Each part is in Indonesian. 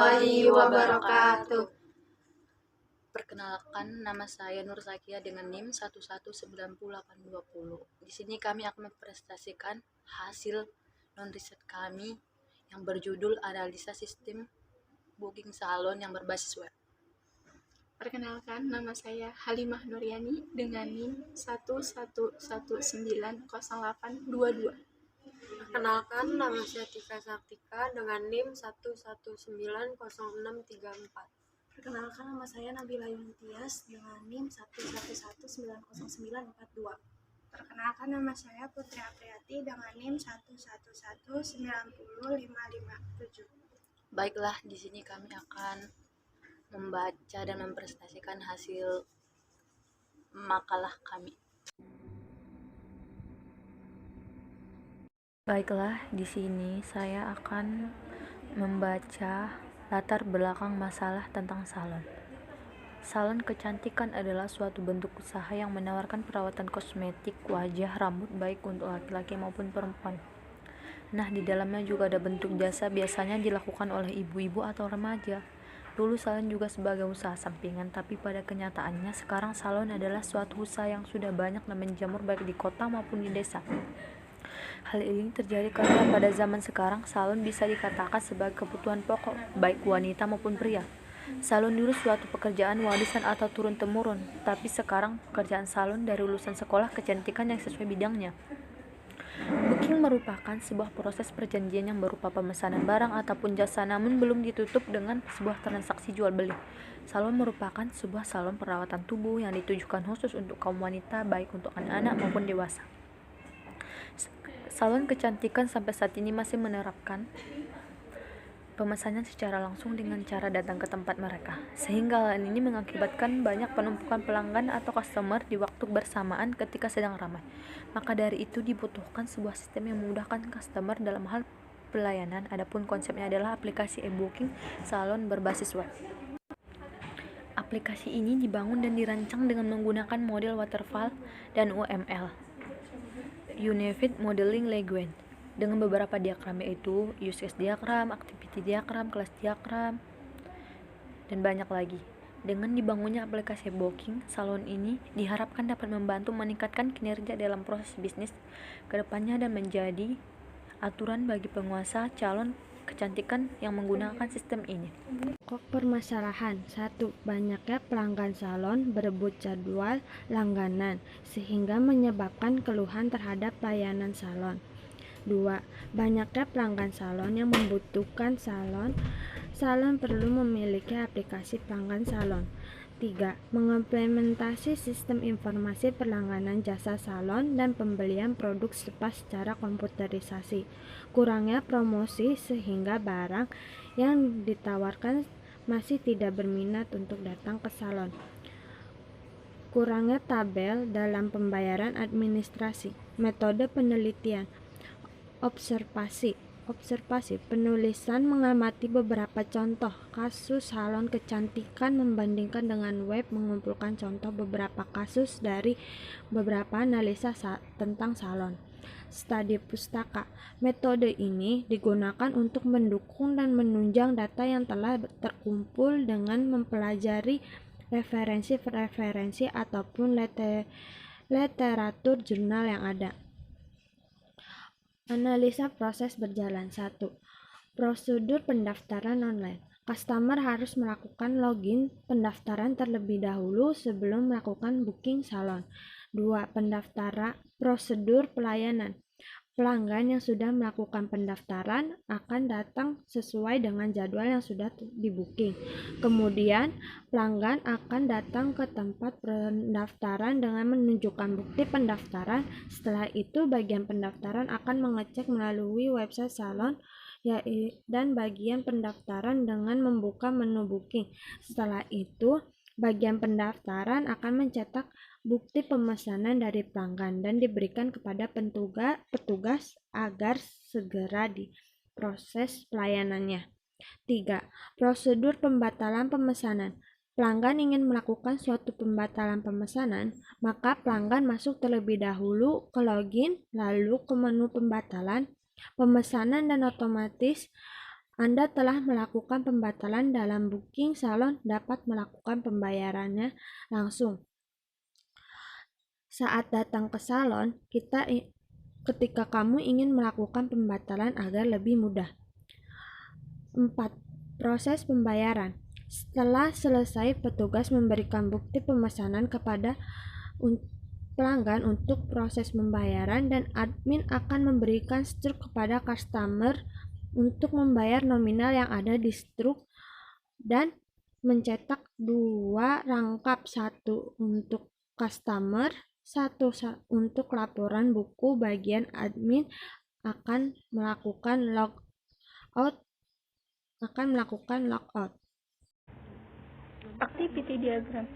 warahmatullahi wabarakatuh. Perkenalkan, nama saya Nur Zakia dengan NIM 1190820. Di sini kami akan mempresentasikan hasil non-riset kami yang berjudul Analisa Sistem Booking Salon yang berbasis web. Perkenalkan, nama saya Halimah Nuryani dengan NIM 1119082. Perkenalkan, nama saya Tika Saktika dengan NIM 1190634. Perkenalkan, nama saya Nabila Yuntias dengan NIM 1119092. Perkenalkan, nama saya Putri Apriyati dengan NIM 111900557. Baiklah, di sini kami akan membaca dan mempresentasikan hasil makalah kami. Baiklah, di sini saya akan membaca latar belakang masalah tentang salon. Salon kecantikan adalah suatu bentuk usaha yang menawarkan perawatan kosmetik, wajah, rambut baik untuk laki-laki maupun perempuan. Nah, di dalamnya juga ada bentuk jasa biasanya dilakukan oleh ibu-ibu atau remaja. Dulu salon juga sebagai usaha sampingan, tapi pada kenyataannya sekarang salon adalah suatu usaha yang sudah banyak dan menjamur baik di kota maupun di desa. Hal ini terjadi karena pada zaman sekarang salon bisa dikatakan sebagai kebutuhan pokok baik wanita maupun pria. Salon dulu suatu pekerjaan warisan atau turun-temurun, tapi sekarang pekerjaan salon dari lulusan sekolah kecantikan yang sesuai bidangnya. Booking merupakan sebuah proses perjanjian yang berupa pemesanan barang ataupun jasa namun belum ditutup dengan sebuah transaksi jual beli. Salon merupakan sebuah salon perawatan tubuh yang ditujukan khusus untuk kaum wanita baik untuk anak-anak maupun dewasa. Salon kecantikan sampai saat ini masih menerapkan pemesanan secara langsung dengan cara datang ke tempat mereka, sehingga hal ini mengakibatkan banyak penumpukan pelanggan atau customer di waktu bersamaan ketika sedang ramai. Maka dari itu dibutuhkan sebuah sistem yang memudahkan customer dalam hal pelayanan. Adapun konsepnya adalah aplikasi e-booking salon berbasis web. Aplikasi ini dibangun dan dirancang dengan menggunakan model waterfall dan UML, Unified Modeling Language, dengan beberapa diagram yaitu use case diagram, activity diagram, class diagram, dan banyak lagi. Dengan dibangunnya aplikasi booking, salon ini diharapkan dapat membantu meningkatkan kinerja dalam proses bisnis kedepannya dan menjadi aturan bagi pengusaha calon kecantikan yang menggunakan sistem ini. Pokok permasalahan 1. Banyaknya pelanggan salon berebut jadwal langganan sehingga menyebabkan keluhan terhadap layanan salon. 2. Banyaknya pelanggan salon yang membutuhkan salon perlu memiliki aplikasi pelanggan salon. 3. Mengimplementasi sistem informasi pelangganan jasa salon dan pembelian produk spa secara komputerisasi. Kurangnya promosi sehingga barang yang ditawarkan masih tidak berminat untuk datang ke salon. Kurangnya tabel dalam pembayaran administrasi. Metode penelitian observasi, penulisan mengamati beberapa contoh kasus salon kecantikan membandingkan dengan web, mengumpulkan contoh beberapa kasus dari beberapa analisa tentang salon. Studi pustaka. Metode ini digunakan untuk mendukung dan menunjang data yang telah terkumpul dengan mempelajari referensi ataupun literatur jurnal yang ada. Analisa proses berjalan. 1. Prosedur pendaftaran online. Customer harus melakukan login pendaftaran terlebih dahulu sebelum melakukan booking salon. 2. Pendaftaran. Prosedur pelayanan. Pelanggan yang sudah melakukan pendaftaran akan datang sesuai dengan jadwal yang sudah di-booking. Kemudian, pelanggan akan datang ke tempat pendaftaran dengan menunjukkan bukti pendaftaran. Setelah itu, bagian pendaftaran akan mengecek melalui website salon dan bagian pendaftaran dengan membuka menu booking. Setelah itu, bagian pendaftaran akan mencetak bukti pemesanan dari pelanggan dan diberikan kepada petugas agar segera diproses pelayanannya. 3. Prosedur pembatalan pemesanan. Pelanggan ingin melakukan suatu pembatalan pemesanan, maka pelanggan masuk terlebih dahulu ke login, lalu ke menu pembatalan pemesanan dan otomatis Anda telah melakukan pembatalan dalam booking salon dapat melakukan pembayarannya langsung. Saat datang ke salon, ketika kamu ingin melakukan pembatalan agar lebih mudah. 4. Proses pembayaran. Setelah selesai, petugas memberikan bukti pemesanan kepada pelanggan untuk proses pembayaran dan admin akan memberikan struk kepada customer untuk membayar nominal yang ada di struk dan mencetak 2 rangkap, 1 untuk customer, 1 untuk laporan buku. Bagian admin akan melakukan logout. Activity diagram.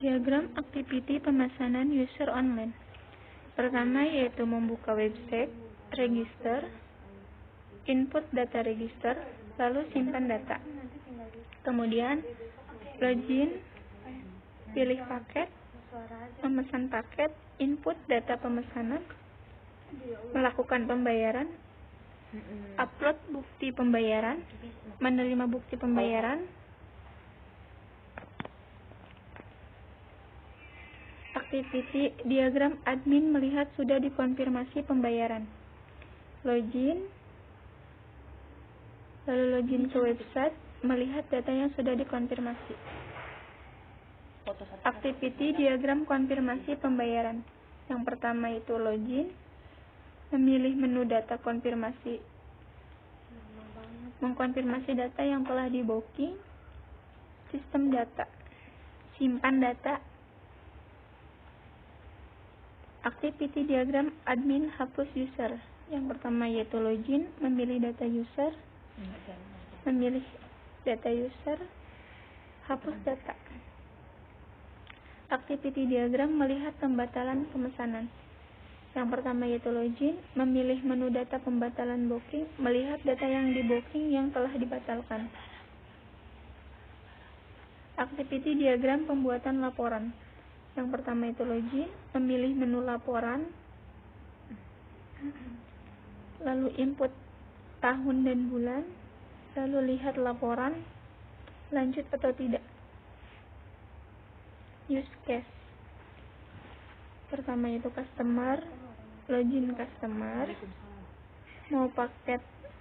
Diagram activity pemesanan user online. Pertama yaitu membuka website, register, input data register, lalu simpan data. Kemudian login, pilih paket, memesan paket, input data pemesanan, melakukan pembayaran, upload bukti pembayaran, menerima bukti pembayaran, activity diagram admin melihat sudah dikonfirmasi pembayaran. Login, lalu login ke website, melihat data yang sudah dikonfirmasi. Activity diagram konfirmasi pembayaran. Yang pertama itu login, memilih menu data konfirmasi, mengkonfirmasi data yang telah di booking, sistem data, simpan data. Activity diagram admin hapus user. Yang pertama yaitu login, memilih data user, hapus data. Activity diagram melihat pembatalan pemesanan. Yang pertama yaitu login, memilih menu data pembatalan booking, melihat data yang di booking yang telah dibatalkan. Activity diagram pembuatan laporan. Yang pertama itu login, memilih menu laporan, lalu input tahun dan bulan, lalu lihat laporan, lanjut atau tidak. Use case. Pertama itu customer, login customer,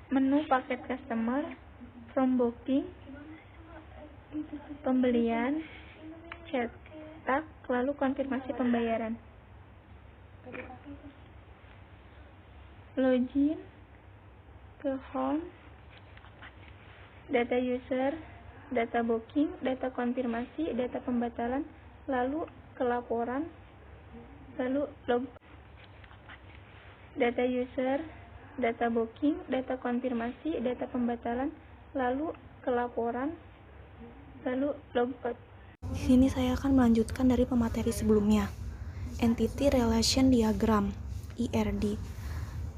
menu paket customer, from booking, pembelian, cetak, lalu konfirmasi pembayaran. Login ke home, data user, data booking, data konfirmasi, data pembatalan, lalu ke laporan, lalu log, data user, data booking, data konfirmasi, data pembatalan, lalu ke laporan, lalu logout. Di sini saya akan melanjutkan dari pemateri sebelumnya. Entity Relation Diagram (ERD).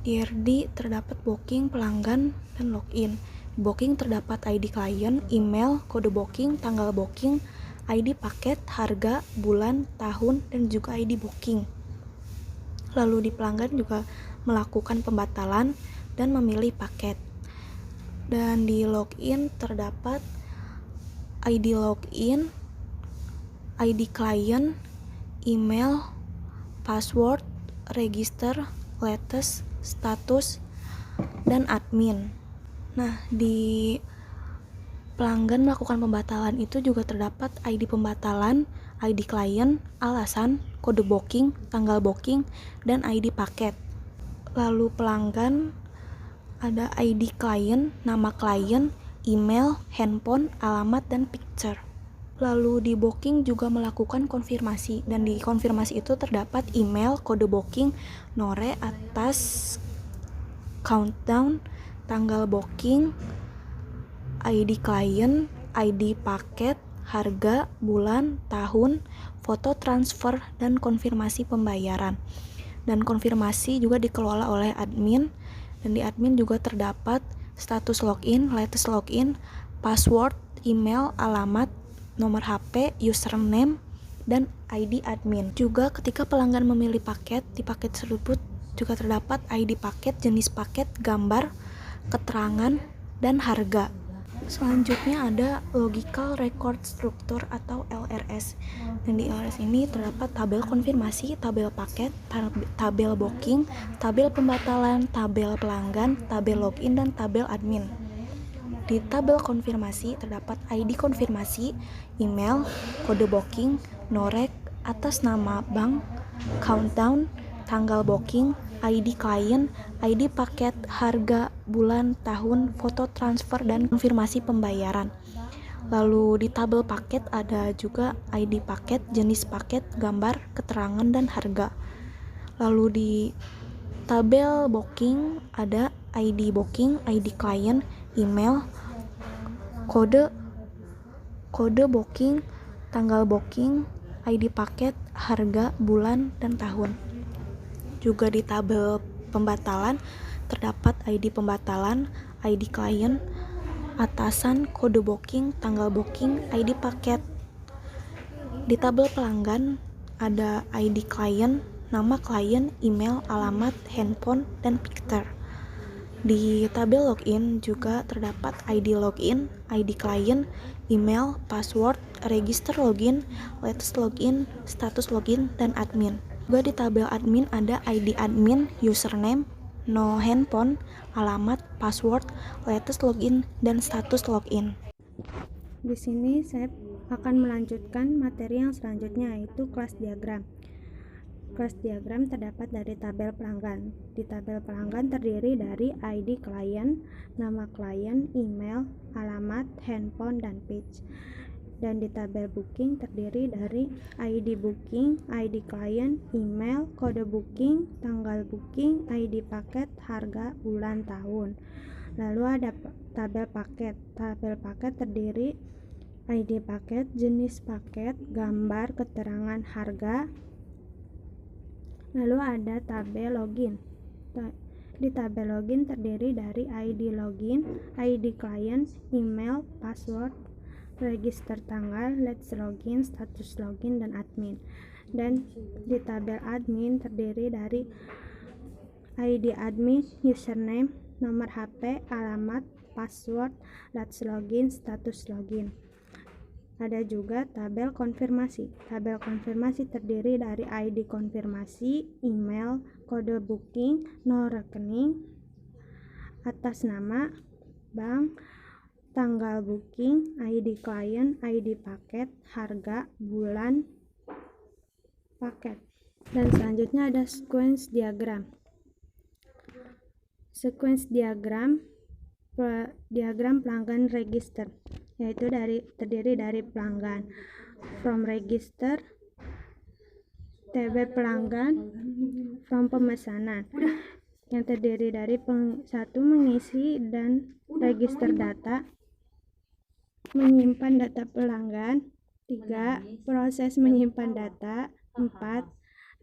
Di ERD terdapat booking, pelanggan, dan login. Di booking terdapat ID klien, email, kode booking, tanggal booking, ID paket, harga, bulan, tahun, dan juga ID booking. Lalu di pelanggan juga melakukan pembatalan dan memilih paket. Dan di login terdapat ID login, ID klien, email, password, register, latest, status, dan admin. Nah, di pelanggan melakukan pembatalan itu juga terdapat ID pembatalan, ID klien, alasan, kode booking, tanggal booking, dan ID paket. Lalu pelanggan ada ID klien, nama klien, email, handphone, alamat, dan picture. Lalu di booking juga melakukan konfirmasi, dan di konfirmasi itu terdapat email, kode booking, nore, atas, countdown, tanggal booking, ID klien, ID paket, harga, bulan, tahun, foto transfer, dan konfirmasi pembayaran. Dan konfirmasi juga dikelola oleh admin, dan di admin juga terdapat status login, latest login, password, email, alamat, nomor HP, username, dan ID admin. Juga ketika pelanggan memilih paket, di paket tersebut juga terdapat ID paket, jenis paket, gambar, keterangan, dan harga. Selanjutnya ada Logical Record Structure atau LRS. Dan di LRS ini terdapat tabel konfirmasi, tabel paket, tabel booking, tabel pembatalan, tabel pelanggan, tabel login, dan tabel admin. Di tabel konfirmasi terdapat ID konfirmasi, email, kode booking, norek, atas nama bank, countdown, tanggal booking, ID klien, ID paket, harga, bulan, tahun, foto transfer, dan konfirmasi pembayaran. Lalu di tabel paket ada juga ID paket, jenis paket, gambar, keterangan, dan harga. Lalu di tabel booking ada ID booking, ID klien, email, kode booking, tanggal booking, ID paket, harga, bulan, dan tahun. Juga di tabel pembatalan terdapat ID pembatalan, ID klien, atasan, kode booking, tanggal booking, ID paket. Di tabel pelanggan ada ID klien, nama klien, email, alamat, handphone, dan picture. Di tabel login juga terdapat ID login, ID klien, email, password, register login, latest login, status login, dan admin. Juga di tabel admin ada ID admin, username, no handphone, alamat, password, latest login, dan status login. Di sini saya akan melanjutkan materi yang selanjutnya, yaitu kelas diagram. Kelas diagram terdapat dari tabel pelanggan. Di tabel pelanggan terdiri dari ID klien, nama klien, email, alamat, handphone, dan page. Dan di tabel booking terdiri dari ID booking, ID klien, email, kode booking, tanggal booking, ID paket, harga, bulan, tahun. Lalu ada tabel paket. Tabel paket terdiri ID paket, jenis paket, gambar, keterangan, harga. Lalu ada tabel login. Di tabel login terdiri dari ID login, ID klien, email, password, register tanggal, let's login, status login, dan admin. Dan di tabel admin terdiri dari ID admin, username, nomor HP, alamat, password, let's login, status login. Ada juga tabel konfirmasi. Tabel konfirmasi terdiri dari ID konfirmasi, email, kode booking, nomor rekening, atas nama, bank, tanggal booking, ID klien, ID paket, harga, bulan, paket. Dan selanjutnya ada sequence diagram. Sequence diagram pelanggan register, yaitu terdiri dari pelanggan, from register, TB pelanggan, from pemesanan, yang terdiri dari 1. Mengisi dan register data, menyimpan data pelanggan, 3. Proses menyimpan data, 4.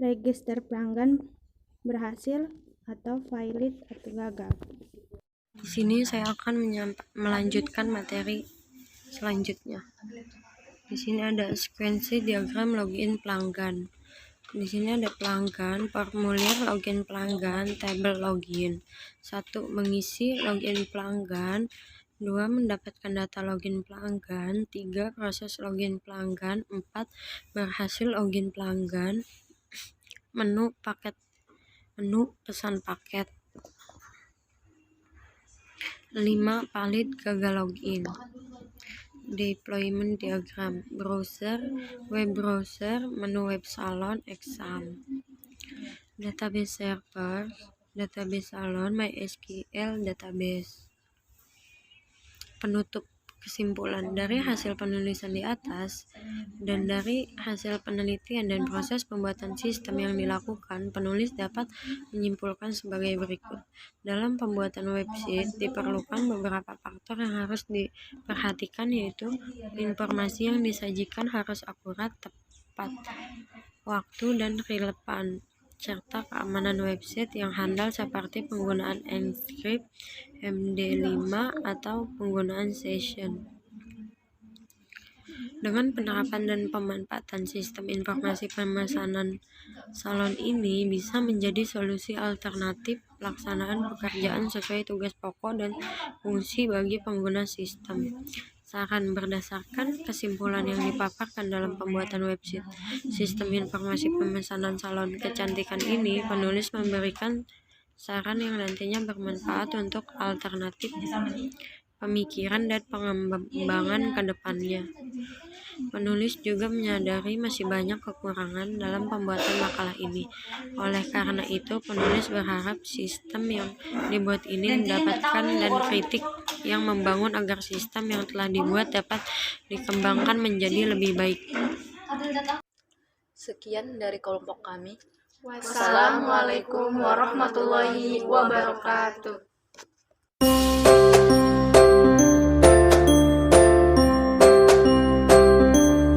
Register pelanggan berhasil atau valid atau gagal. Di sini saya akan melanjutkan materi selanjutnya. Di sini ada sekuensi diagram login pelanggan. Di sini ada pelanggan, formulir login pelanggan, tabel login. 1. Mengisi login pelanggan. 2. Mendapatkan data login pelanggan. 3. Proses login pelanggan. 4. Berhasil login pelanggan. Menu pesan paket. 5. Valid gagal login. Deployment diagram, browser, web browser, menu web salon, exam. Database server, database salon, MySQL database. Penutup kesimpulan dari hasil penulisan di atas dan dari hasil penelitian dan proses pembuatan sistem yang dilakukan, penulis dapat menyimpulkan sebagai berikut. Dalam pembuatan website diperlukan beberapa faktor yang harus diperhatikan, yaitu informasi yang disajikan harus akurat, tepat waktu, dan relevan, serta keamanan website yang handal seperti penggunaan encrypt, MD5, atau penggunaan session. Dengan penerapan dan pemanfaatan sistem informasi pemesanan salon ini bisa menjadi solusi alternatif pelaksanaan pekerjaan sesuai tugas pokok dan fungsi bagi pengguna sistem. Saran berdasarkan kesimpulan yang dipaparkan dalam pembuatan website sistem informasi pemesanan salon kecantikan ini, penulis memberikan saran yang nantinya bermanfaat untuk alternatif pemikiran dan pengembangan ke depannya. Penulis juga menyadari masih banyak kekurangan dalam pembuatan makalah ini. Oleh karena itu, penulis berharap sistem yang dibuat ini mendapatkan dan kritik yang membangun agar sistem yang telah dibuat dapat dikembangkan menjadi lebih baik. Sekian dari kelompok kami. Wassalamualaikum warahmatullahi wabarakatuh.